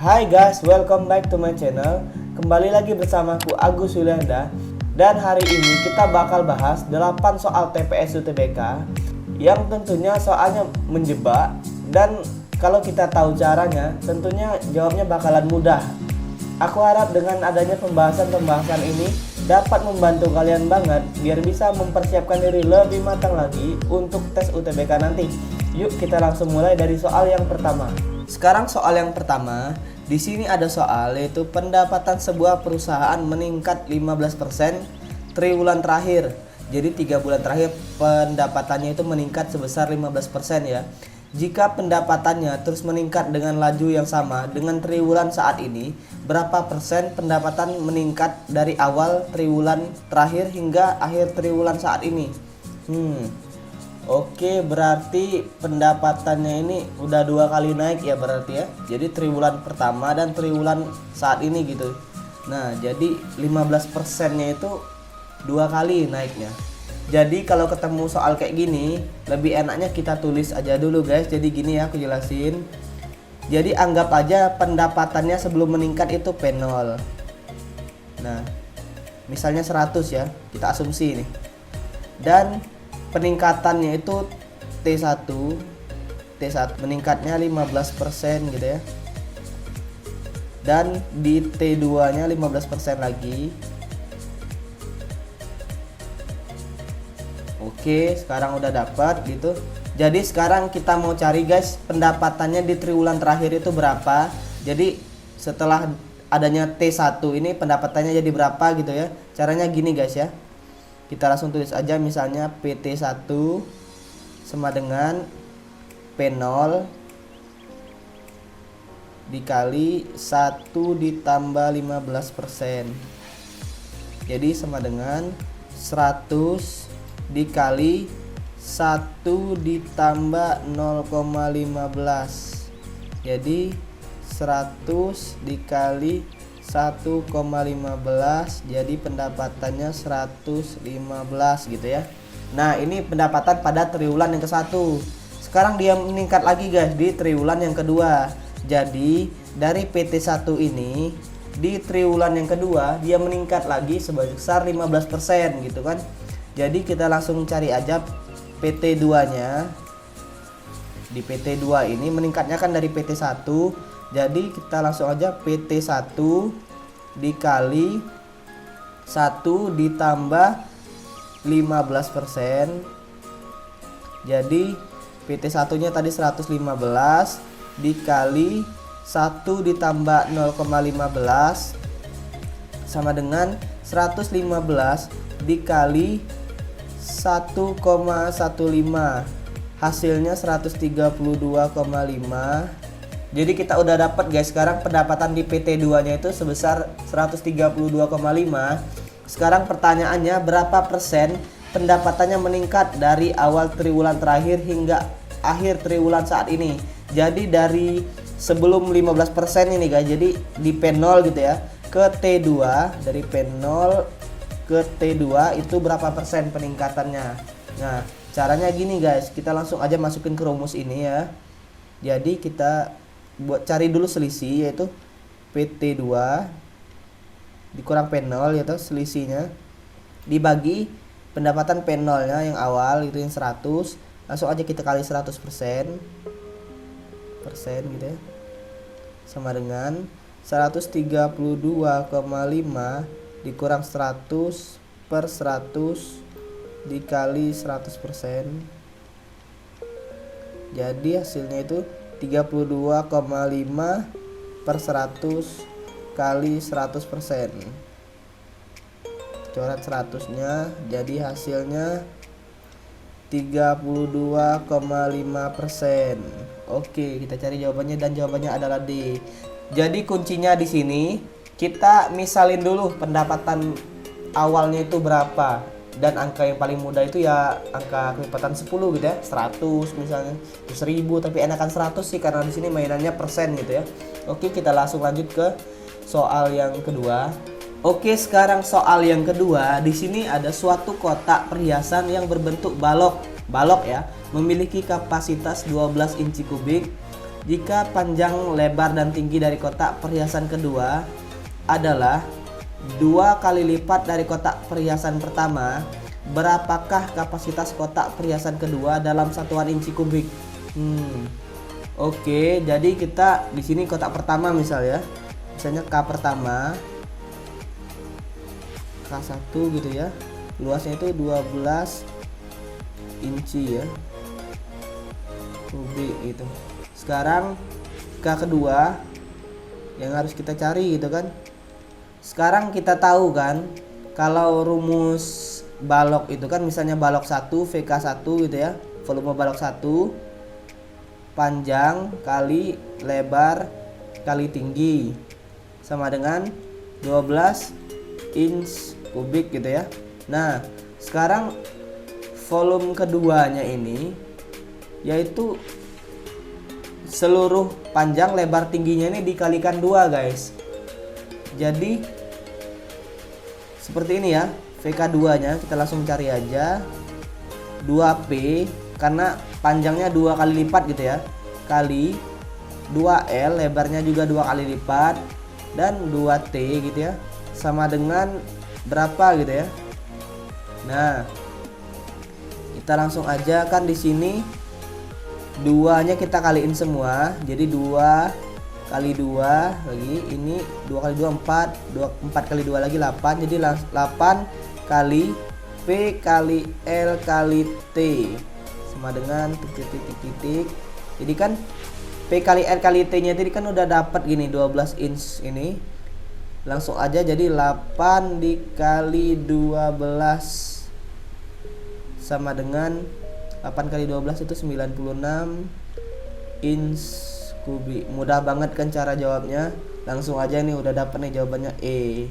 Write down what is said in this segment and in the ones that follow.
Hai guys, welcome back to my channel. Kembali lagi bersamaku Agus Yulianda. Dan hari ini kita bakal bahas 8 soal TPS UTBK yang tentunya soalnya menjebak. Dan kalau kita tahu caranya, tentunya jawabnya bakalan mudah. Aku harap dengan adanya pembahasan-pembahasan ini dapat membantu kalian banget biar bisa mempersiapkan diri lebih matang lagi untuk tes UTBK nanti. Yuk kita langsung mulai dari soal yang pertama. Sekarang soal yang pertama, di sini ada soal yaitu pendapatan sebuah perusahaan meningkat 15% triwulan terakhir. Jadi 3 bulan terakhir pendapatannya itu meningkat sebesar 15% ya. Jika pendapatannya terus meningkat dengan laju yang sama dengan triwulan saat ini, berapa persen pendapatan meningkat dari awal triwulan terakhir hingga akhir triwulan saat ini? Oke, berarti pendapatannya ini udah 2 kali naik ya berarti ya. Jadi triwulan pertama dan triwulan saat ini gitu. Nah, jadi 15%-nya itu 2 kali naiknya. Jadi kalau ketemu soal kayak gini, lebih enaknya kita tulis aja dulu guys. Jadi gini ya, aku jelasin. Jadi anggap aja pendapatannya sebelum meningkat itu P0. Nah, misalnya 100 ya, kita asumsi nih. Dan peningkatannya itu T1 meningkatnya 15% gitu ya. Dan di T2 nya 15% lagi. Oke, sekarang udah dapat gitu. Jadi sekarang kita mau cari guys pendapatannya di triwulan terakhir itu berapa. Jadi setelah adanya T1 ini pendapatannya jadi berapa gitu ya. Caranya gini guys ya. Kita langsung tulis aja misalnya PT1 sama dengan P0 dikali 1 ditambah 15%. Jadi sama dengan 100 dikali 1 ditambah 0,15. Jadi 100 dikali 1,15, jadi pendapatannya 115 gitu ya. Nah, ini pendapatan pada triwulan yang ke-1. Sekarang dia meningkat lagi guys di triwulan yang kedua. Jadi dari PT1 ini di triwulan yang kedua dia meningkat lagi sebesar 15% gitu kan. Jadi kita langsung cari aja PT2 nya. Di PT2 ini meningkatnya kan dari PT1. Jadi kita langsung aja PT1 dikali 1 ditambah 15%. Jadi PT1 nya tadi 115 dikali 1 ditambah 0,15 sama dengan 115 dikali 1,15, hasilnya 132,5. Jadi kita udah dapat guys sekarang pendapatan di PT2 nya itu sebesar 132,5. Sekarang pertanyaannya berapa persen pendapatannya meningkat dari awal triwulan terakhir hingga akhir triwulan saat ini. Jadi dari sebelum 15% ini guys, jadi di P0 gitu ya ke T2, dari P0 ke T2 itu berapa persen peningkatannya. Nah, caranya gini guys, kita langsung aja masukin ke rumus ini ya. Jadi kita buat cari dulu selisih, yaitu PT2 dikurang P0 yaitu selisihnya dibagi pendapatan P0 nya yang awal itu yang 100, langsung aja kita kali 100% gitu ya, sama dengan 132,5 dikurang 100 per 100 dikali 100%. Jadi hasilnya itu 32,5 per 100 kali 100%. Coret 100 nya, jadi hasilnya 32,5%. Oke, kita cari jawabannya dan jawabannya adalah D. Jadi kuncinya di sini kita misalin dulu pendapatan awalnya itu berapa. Dan angka yang paling mudah itu ya angka kelipatan 10 gitu ya, 100 misalnya, 1000, tapi enakan 100 sih karena di sini mainannya persen gitu ya. Oke, kita langsung lanjut ke soal yang kedua. Oke, sekarang soal yang kedua. Di sini ada suatu kotak perhiasan yang berbentuk balok ya, memiliki kapasitas 12 inci kubik Jika panjang, lebar, dan tinggi dari kotak perhiasan kedua adalah 2 kali lipat dari kotak perhiasan pertama, berapakah kapasitas kotak perhiasan kedua dalam satuan inci kubik? Oke, jadi kita di sini kotak pertama misalnya K pertama, K1 gitu ya. Luasnya itu 12 inci ya, kubik gitu. Sekarang K kedua yang harus kita cari gitu kan. Sekarang kita tahu kan kalau rumus balok itu kan, misalnya balok 1 VK1 gitu ya, volume balok 1 panjang kali lebar kali tinggi sama dengan 12 inch kubik gitu ya. Nah, sekarang volume keduanya ini yaitu seluruh panjang lebar tingginya ini dikalikan 2 guys. Jadi seperti ini ya, VK2 nya kita langsung cari aja 2P karena panjangnya 2 kali lipat gitu ya, kali 2L, lebarnya juga 2 kali lipat, dan 2T gitu ya, sama dengan berapa gitu ya. Nah, kita langsung aja kan di sini 2-nya kita kaliin semua, jadi 2 kali 2 lagi, ini 2 kali 2 4, 4 kali 2 lagi 8, jadi 8 kali P kali L kali T sama dengan titik. Jadi kan P kali L kali T nya tadi kan udah dapat gini 12 inch ini, langsung aja jadi 8 dikali 12 sama dengan 8 kali 12 itu 96 inch kubik. Mudah banget kan cara jawabnya. Langsung aja nih udah dapet nih jawabannya E.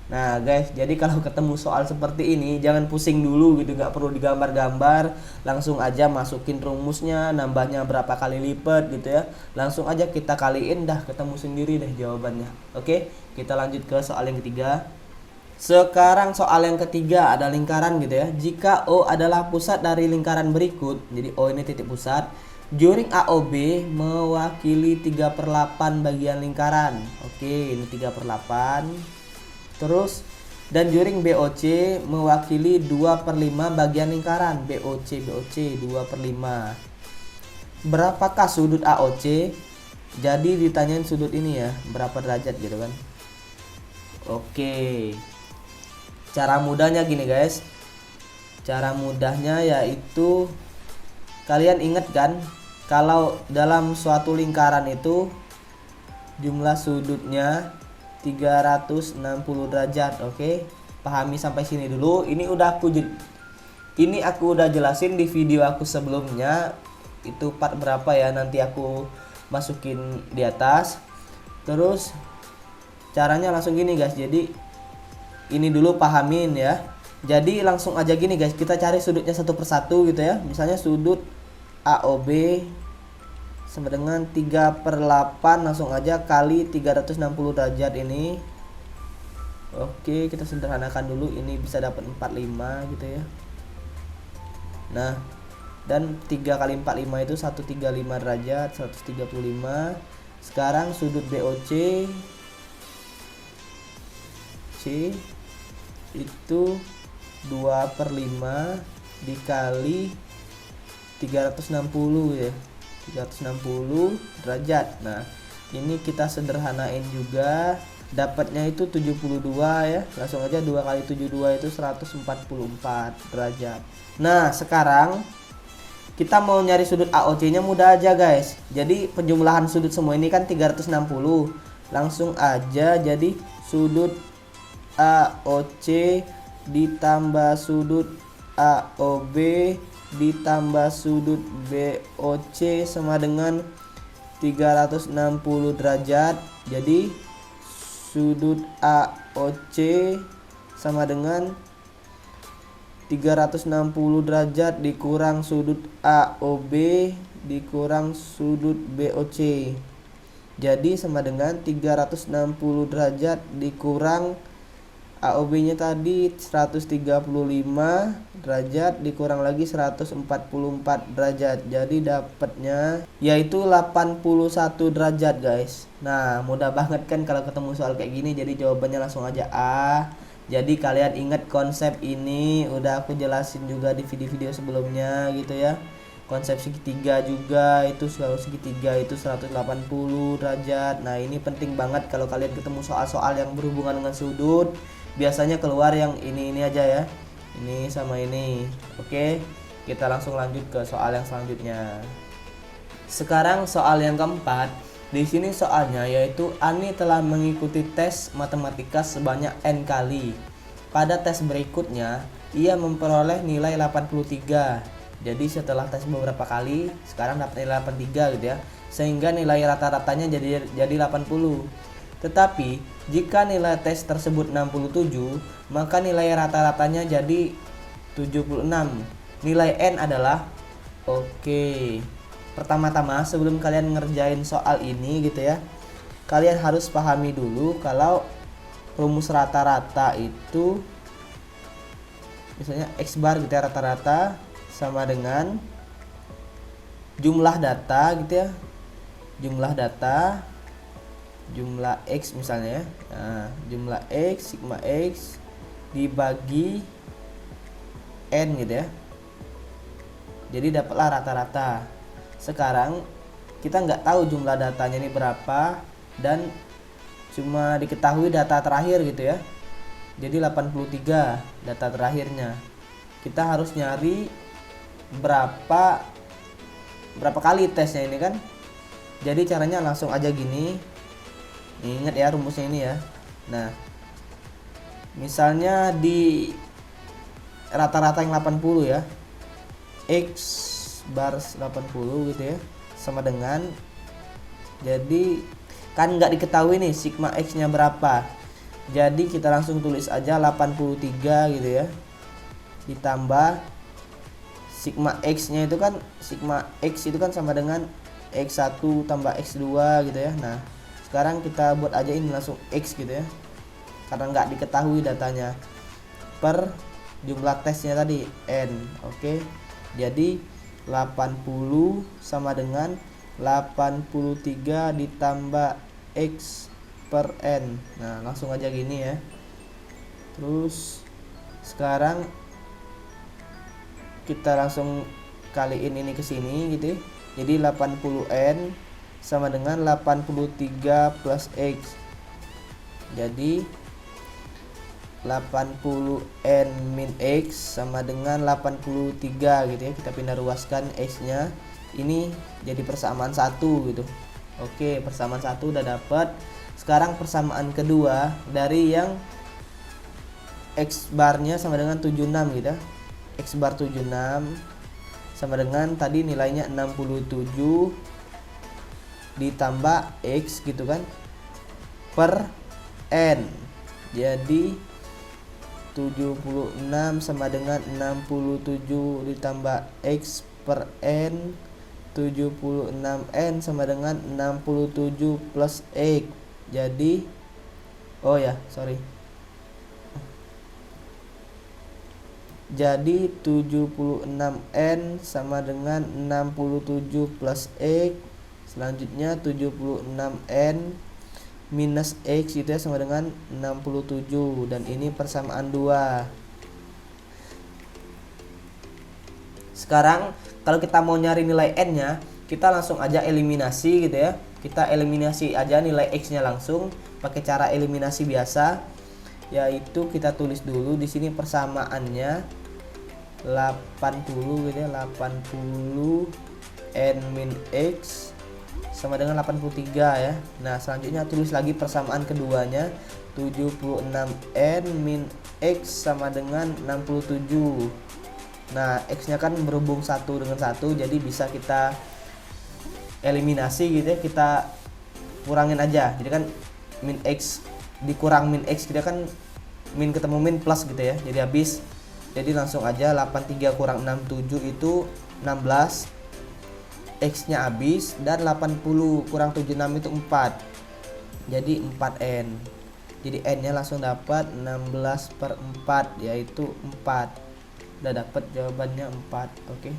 Nah guys, jadi kalau ketemu soal seperti ini jangan pusing dulu gitu, nggak perlu digambar-gambar, langsung aja masukin rumusnya, nambahnya berapa kali lipat gitu ya. Langsung aja kita kaliin, dah ketemu sendiri deh jawabannya. Oke, kita lanjut ke soal yang ketiga. Sekarang soal yang ketiga ada lingkaran gitu ya. Jika O adalah pusat dari lingkaran berikut, jadi O ini titik pusat, juring AOB mewakili 3/8 bagian lingkaran. Oke, ini 3/8. Terus dan juring BOC mewakili 2/5 bagian lingkaran. BOC 2/5. Berapakah sudut AOC? Jadi ditanyain sudut ini ya, berapa derajat gitu kan. Oke. Cara mudahnya gini guys. Cara mudahnya yaitu kalian ingat kan kalau dalam suatu lingkaran itu jumlah sudutnya 360 derajat. Oke, pahami sampai sini dulu. Ini aku udah jelasin di video aku sebelumnya. Itu part berapa ya, nanti aku masukin di atas. Terus caranya langsung gini guys. Jadi ini dulu pahamin ya. Jadi langsung aja gini guys, kita cari sudutnya satu persatu gitu ya. Misalnya sudut AOB sama dengan 3/8, langsung aja kali 360 derajat ini. Oke, kita sederhanakan dulu, ini bisa dapat 45 gitu ya. Nah, dan 3 kali 45 itu 135 derajat, 135. Sekarang sudut BOC itu 2/5 dikali 360 ya, 360 derajat. Nah, ini kita sederhanain juga, dapatnya itu 72 ya. Langsung aja 2 kali 72 itu 144 derajat. Nah, sekarang kita mau nyari sudut AOC nya mudah aja guys. Jadi penjumlahan sudut semua ini kan 360. Langsung aja jadi sudut AOC ditambah sudut AOB ditambah sudut BOC sama dengan 360 derajat. Jadi sudut AOC sama dengan 360 derajat dikurang sudut AOB dikurang sudut BOC. Jadi sama dengan 360 derajat dikurang AOB-nya tadi 135 derajat dikurang lagi 144 derajat. Jadi dapatnya yaitu 81 derajat, guys. Nah, mudah banget kan kalau ketemu soal kayak gini. Jadi jawabannya langsung aja A. Jadi kalian ingat konsep ini udah aku jelasin juga di video-video sebelumnya gitu ya. Konsep segitiga juga, itu kalau segitiga itu 180 derajat. Nah, ini penting banget kalau kalian ketemu soal-soal yang berhubungan dengan sudut. Biasanya keluar yang ini aja ya. Ini sama ini. Oke, kita langsung lanjut ke soal yang selanjutnya. Sekarang soal yang keempat. Di sini soalnya yaitu Ani telah mengikuti tes matematika sebanyak N kali. Pada tes berikutnya, ia memperoleh nilai 83. Jadi setelah tes beberapa kali, sekarang dapat nilai 83 gitu ya. Sehingga nilai rata-ratanya jadi 80. Tetapi jika nilai tes tersebut 67, maka nilai rata-ratanya jadi 76. Nilai N adalah pertama-tama sebelum kalian ngerjain soal ini gitu ya, kalian harus pahami dulu kalau rumus rata-rata itu misalnya X bar gitu ya, rata-rata sama dengan jumlah data gitu ya, jumlah X misalnya ya. Nah, jumlah X, sigma X dibagi N gitu ya, jadi dapatlah rata-rata. Sekarang kita nggak tahu jumlah datanya ini berapa dan cuma diketahui data terakhir gitu ya, jadi 83 data terakhirnya. Kita harus nyari berapa kali tesnya ini kan. Jadi caranya langsung aja gini. Ingat ya rumusnya ini ya. Nah, misalnya di rata-rata yang 80 ya, X bar 80 gitu ya, sama dengan, jadi kan nggak diketahui nih sigma X nya berapa. Jadi kita langsung tulis aja 83 gitu ya, ditambah sigma X nya itu kan, sigma X itu kan sama dengan X1 tambah X2 gitu ya. Nah, sekarang kita buat aja ini langsung X gitu ya, karena nggak diketahui datanya, per jumlah tesnya tadi N. Oke, jadi 80 sama dengan 83 ditambah X per N. Nah, langsung aja gini ya. Terus sekarang kita langsung kaliin ini ke sini gitu ya. Jadi 80N sama dengan 83 plus X. Jadi 80N min X sama dengan 83 gitu ya. Kita pindah ruaskan X nya. Ini jadi persamaan 1 gitu. Oke, persamaan 1 udah dapat. Sekarang persamaan kedua dari yang X barnya sama dengan 76 gitu ya. X bar 76 sama dengan tadi nilainya 67 ditambah X gitu kan, per N. Jadi 76 sama dengan 67 ditambah X per N. 76N sama dengan 67 plus X. Jadi jadi 76N sama dengan 67 plus X. Selanjutnya 76N minus X itu ya sama dengan 67. Dan ini persamaan 2. Sekarang kalau kita mau nyari nilai N nya, kita langsung aja eliminasi gitu ya. Kita eliminasi aja nilai X nya langsung pakai cara eliminasi biasa, yaitu kita tulis dulu di sini persamaannya 80 gitu ya, 80 N min X sama dengan 83 ya. Nah, selanjutnya tulis lagi persamaan keduanya, 76N min X sama dengan 67. Nah, X nya kan berhubung satu dengan satu, jadi bisa kita eliminasi gitu ya, kita kurangin aja. Jadi kan min X dikurang min X, kita kan min ketemu min plus gitu ya, jadi habis. Jadi langsung aja 83 kurang 67 itu 16, X nya habis, dan 80 kurang 76 itu 4, jadi 4N. Jadi N nya langsung dapat 16/4 yaitu 4. Udah dapat jawabannya 4. Oke.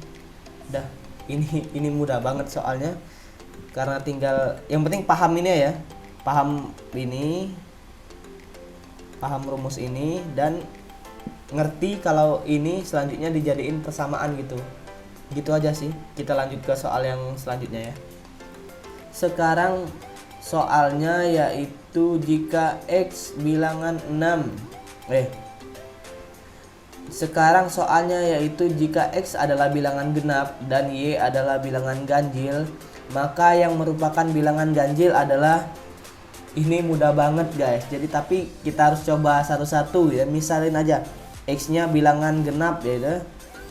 Udah. Ini mudah banget soalnya. Karena tinggal yang penting paham ini ya. Paham ini. Paham rumus ini dan ngerti kalau ini selanjutnya dijadiin persamaan gitu. Gitu aja sih. Kita lanjut ke soal yang selanjutnya ya. Sekarang soalnya yaitu jika X bilangan 6. Sekarang soalnya yaitu jika X adalah bilangan genap dan Y adalah bilangan ganjil, maka yang merupakan bilangan ganjil adalah, ini mudah banget guys. Jadi tapi kita harus coba satu-satu ya. Misalin aja X-nya bilangan genap ya.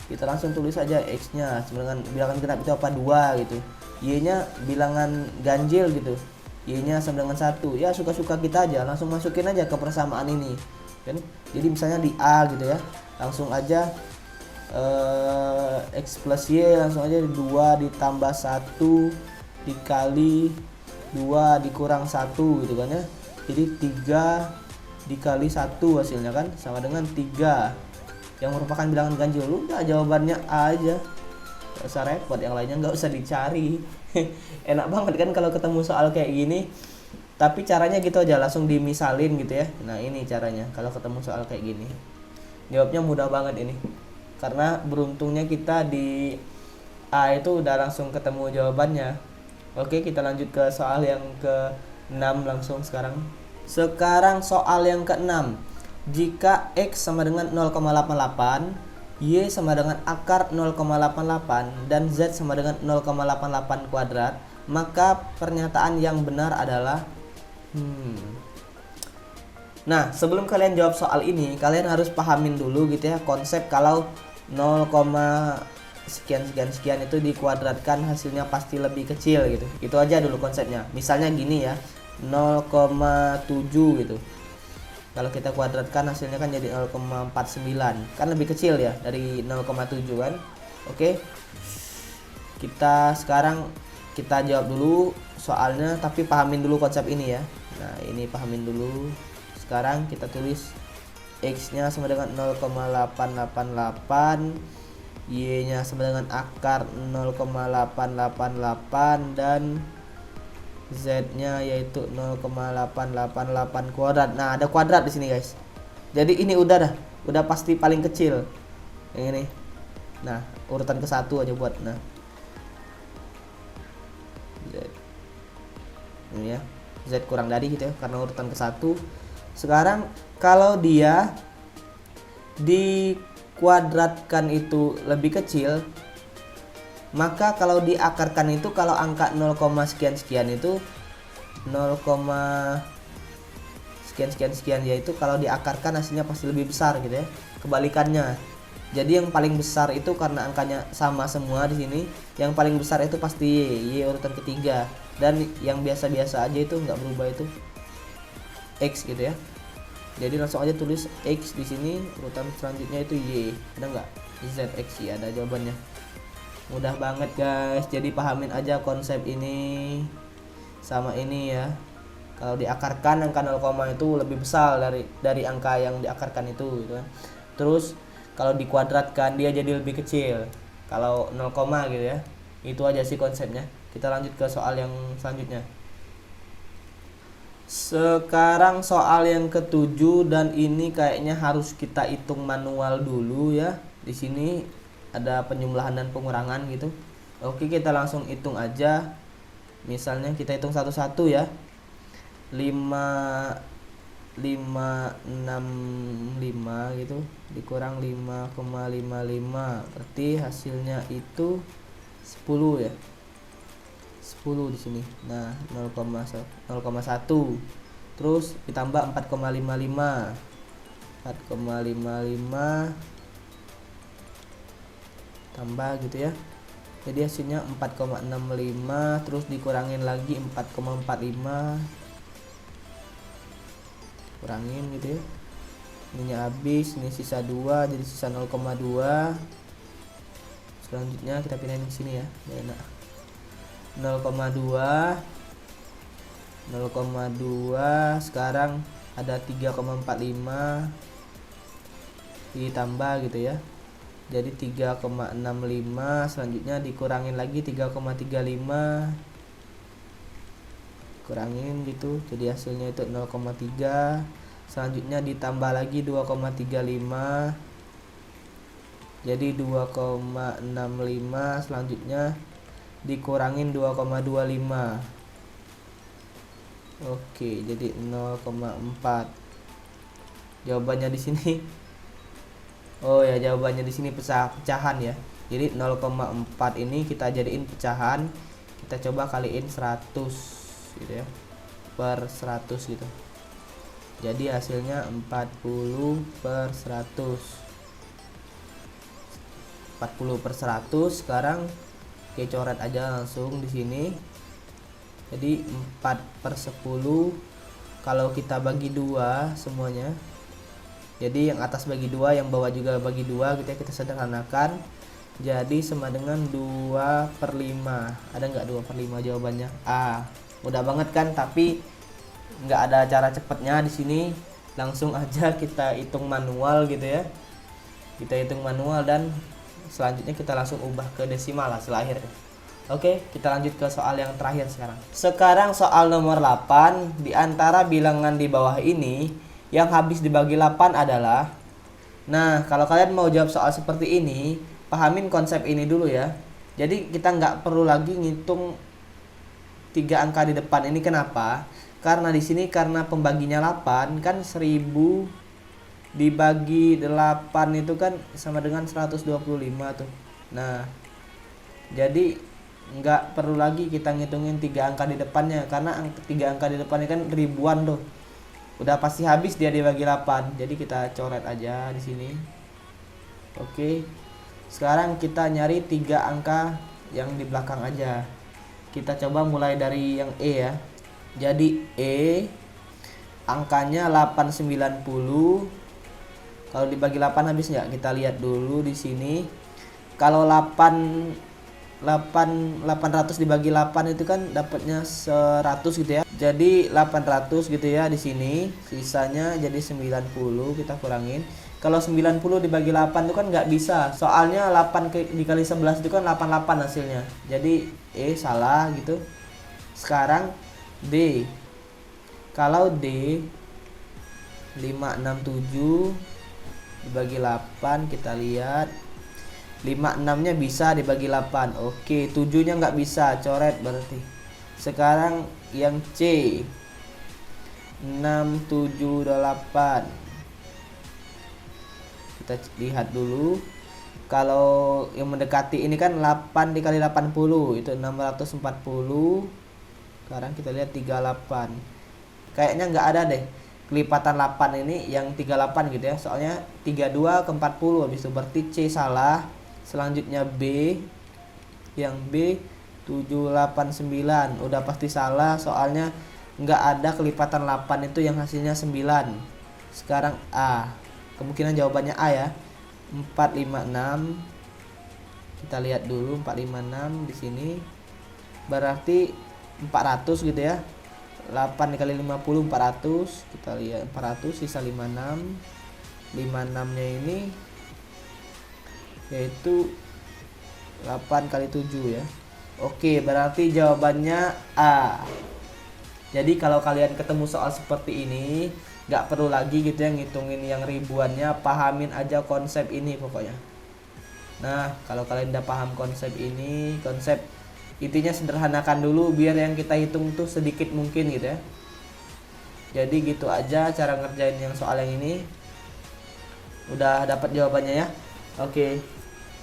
Kita langsung tulis aja X-nya dengan bilangan genap itu apa, 2 gitu. Y-nya bilangan ganjil gitu. Y-nya sama dengan 1. Ya suka-suka kita aja, langsung masukin aja ke persamaan ini. Kan? Jadi misalnya di A gitu ya. Langsung aja X plus Y langsung aja 2 ditambah 1 dikali 2 dikurang 1 gitu kan ya. Jadi 3 dikali 1 hasilnya kan sama dengan 3 yang merupakan bilangan ganjil. Udah jawabannya A aja, gak usah repot, yang lainnya gak usah dicari. Enak banget kan kalau ketemu soal kayak gini. Tapi caranya gitu aja, langsung dimisalin gitu ya. Nah ini caranya kalau ketemu soal kayak gini. Jawabnya mudah banget ini. Karena beruntungnya kita di A itu udah langsung ketemu jawabannya. Oke, kita lanjut ke soal yang ke-6 langsung sekarang. Sekarang soal yang ke-6. Jika X sama dengan 0,88, Y sama dengan akar 0,88 dan Z sama dengan 0,88 kuadrat, maka pernyataan yang benar adalah Nah, sebelum kalian jawab soal ini, kalian harus pahamin dulu gitu ya konsep kalau 0, sekian itu dikuadratkan hasilnya pasti lebih kecil gitu. Itu aja dulu konsepnya. Misalnya gini ya, 0,7 gitu. Kalau kita kuadratkan hasilnya kan jadi 0,49. Kan lebih kecil ya dari 0,7 kan. Oke. Sekarang kita jawab dulu soalnya, tapi pahamin dulu konsep ini ya. Nah, ini pahamin dulu. Sekarang kita tulis X-nya sama dengan 0,888, Y-nya sama dengan akar 0,888 dan Z-nya yaitu 0,888 kuadrat. Nah, ada kuadrat di sini, guys. Jadi ini udah pasti paling kecil. Yang ini. Nah, urutan ke-1 aja buat. Nah. Z. Ini ya. Z kurang dari gitu ya karena urutan ke-1. Sekarang kalau dia dikuadratkan itu lebih kecil, maka kalau diakarkan itu, kalau angka 0, sekian itu 0, sekian yaitu kalau diakarkan hasilnya pasti lebih besar gitu ya. Kebalikannya. Jadi yang paling besar itu karena angkanya sama semua di sini, yang paling besar itu pasti Y urutan ketiga, dan yang biasa-biasa aja itu nggak berubah itu X gitu ya. Jadi langsung aja tulis X di sini, urutan selanjutnya itu Y. Ada nggak? ZX, ya ada jawabannya. Mudah banget guys. Jadi pahamin aja konsep ini sama ini ya. Kalau diakarkan angka 0, itu lebih besar dari angka yang diakarkan itu gitu kan. Terus kalau dikuadratkan dia jadi lebih kecil kalau 0, gitu ya. Itu aja sih konsepnya. Kita lanjut ke soal yang selanjutnya. Sekarang soal yang ke-7 dan ini kayaknya harus kita hitung manual dulu ya. Di sini ada penjumlahan dan pengurangan gitu. Oke, kita langsung hitung aja. Misalnya kita hitung satu-satu ya. 5,565 gitu dikurang 5,55 berarti hasilnya itu 10 ya. 10 di sini. Nah, 0,1. Terus ditambah 4,55. 4,55 tambah gitu ya. Jadi hasilnya 4,65 terus dikurangin lagi 4,45. Kurangin gitu ya. Ininya habis, ini sisa 2 jadi sisa 0,2. Selanjutnya kita pindahin ke sini ya. Biar enak. 0,2 sekarang ada 3,45 ditambah gitu ya, jadi 3,65. Selanjutnya dikurangin lagi 3,35, kurangin gitu, jadi hasilnya itu 0,3. Selanjutnya ditambah lagi 2,35, jadi 2,65. Selanjutnya dikurangin 2,25. Oke, jadi 0,4. Jawabannya di sini. Oh ya, jawabannya di sini pecahan ya. Jadi 0,4 ini kita jadiin pecahan. Kita coba kaliin 100 gitu ya. Per 100 gitu. Jadi hasilnya 40 per 100. 40 per 100 sekarang oke, coret aja langsung di sini. Jadi 4 per 10 kalau kita bagi 2 semuanya. Jadi yang atas bagi 2, yang bawah juga bagi 2 gitu ya, kita sederhanakan. Jadi sama dengan 2 per 5. Ada nggak 2 per 5 jawabannya? A. Mudah banget kan, tapi nggak ada cara cepatnya di sini. Langsung aja kita hitung manual gitu ya. Kita hitung manual dan selanjutnya kita langsung ubah ke desimal hasil akhirnya. Oke, kita lanjut ke soal yang terakhir sekarang. Sekarang soal nomor 8, di antara bilangan di bawah ini yang habis dibagi 8 adalah. Nah, kalau kalian mau jawab soal seperti ini, pahamin konsep ini dulu ya. Jadi kita nggak perlu lagi ngitung 3 angka di depan ini. Kenapa? Karena di sini karena pembaginya 8 kan 1000 dibagi 8 itu kan sama dengan 125 tuh. Nah, jadi nggak perlu lagi kita ngitungin 3 angka di depannya, karena 3 angka di depannya kan ribuan tuh. Udah pasti habis dia dibagi 8. Jadi kita coret aja di sini. Oke. Sekarang kita nyari 3 angka yang di belakang aja. Kita coba mulai dari yang E ya. Jadi E angkanya 890. Kalau dibagi 8 habis nggak? Kita lihat dulu di sini. Kalau 800 dibagi 8 itu kan dapatnya 100 gitu ya. Jadi 800 gitu ya di sini. Sisanya jadi 90, kita kurangin. Kalau 90 dibagi 8 itu kan nggak bisa. Soalnya 8 dikali 11 itu kan 88 hasilnya. Jadi salah gitu. Sekarang D. Kalau D 567 dibagi 8, kita lihat 56 nya bisa dibagi 8. Oke, 7 nya nggak bisa, coret berarti. Sekarang yang C 678. Kita lihat dulu. Kalau yang mendekati ini kan 8 dikali 80 itu 640. Sekarang kita lihat 38. Kayaknya nggak ada deh kelipatan 8 ini yang 38 gitu ya. Soalnya 32 ke 40 habis itu berarti C salah. Selanjutnya B. Yang B 789 udah pasti salah, soalnya nggak ada kelipatan 8 itu yang hasilnya 9. Sekarang A. Kemungkinan jawabannya A ya. 456. Kita lihat dulu 456 di sini. Berarti 400 gitu ya. 8 dikali 50 400. Kita lihat 400 sisa 56. 56-nya ini yaitu 8 kali 7 ya. Oke, berarti jawabannya A. Jadi kalau kalian ketemu soal seperti ini, nggak perlu lagi gitu ya ngitungin yang ribuannya, pahamin aja konsep ini pokoknya. Nah, kalau kalian udah paham konsep ini, konsep intinya sederhanakan dulu biar yang kita hitung tuh sedikit mungkin gitu ya. Jadi gitu aja cara ngerjain yang soal yang ini. Udah dapat jawabannya ya.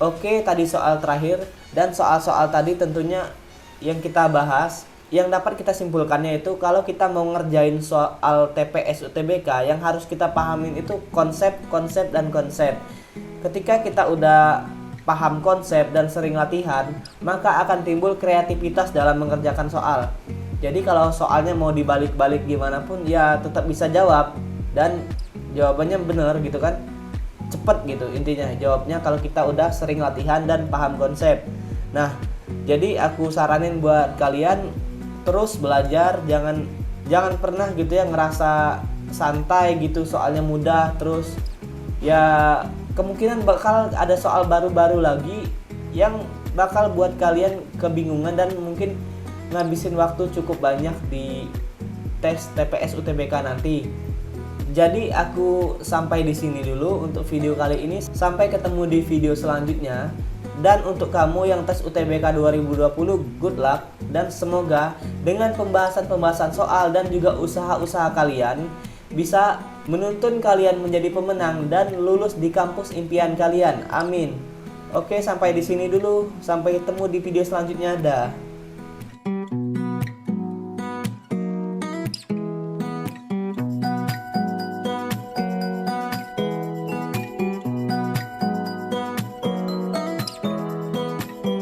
Oke, tadi soal terakhir, dan soal-soal tadi tentunya yang kita bahas, yang dapat kita simpulkannya itu kalau kita mau ngerjain soal TPS UTBK yang harus kita pahamin itu konsep dan konsep. Ketika kita udah paham konsep dan sering latihan, maka akan timbul kreativitas dalam mengerjakan soal. Jadi kalau soalnya mau dibalik-balik gimana pun ya tetap bisa jawab dan jawabannya bener gitu kan. Cepet gitu intinya jawabnya kalau kita udah sering latihan dan paham konsep. Nah, jadi aku saranin buat kalian terus belajar, jangan pernah gitu ya ngerasa santai gitu, soalnya mudah. Terus ya kemungkinan bakal ada soal baru-baru lagi yang bakal buat kalian kebingungan dan mungkin ngabisin waktu cukup banyak di tes TPS UTBK nanti. Jadi aku sampai di sini dulu untuk video kali ini. Sampai ketemu di video selanjutnya. Dan untuk kamu yang tes UTBK 2020, good luck, dan semoga dengan pembahasan-pembahasan soal dan juga usaha-usaha kalian bisa menuntun kalian menjadi pemenang dan lulus di kampus impian kalian. Amin. Oke, sampai di sini dulu. Sampai ketemu di video selanjutnya. Dah.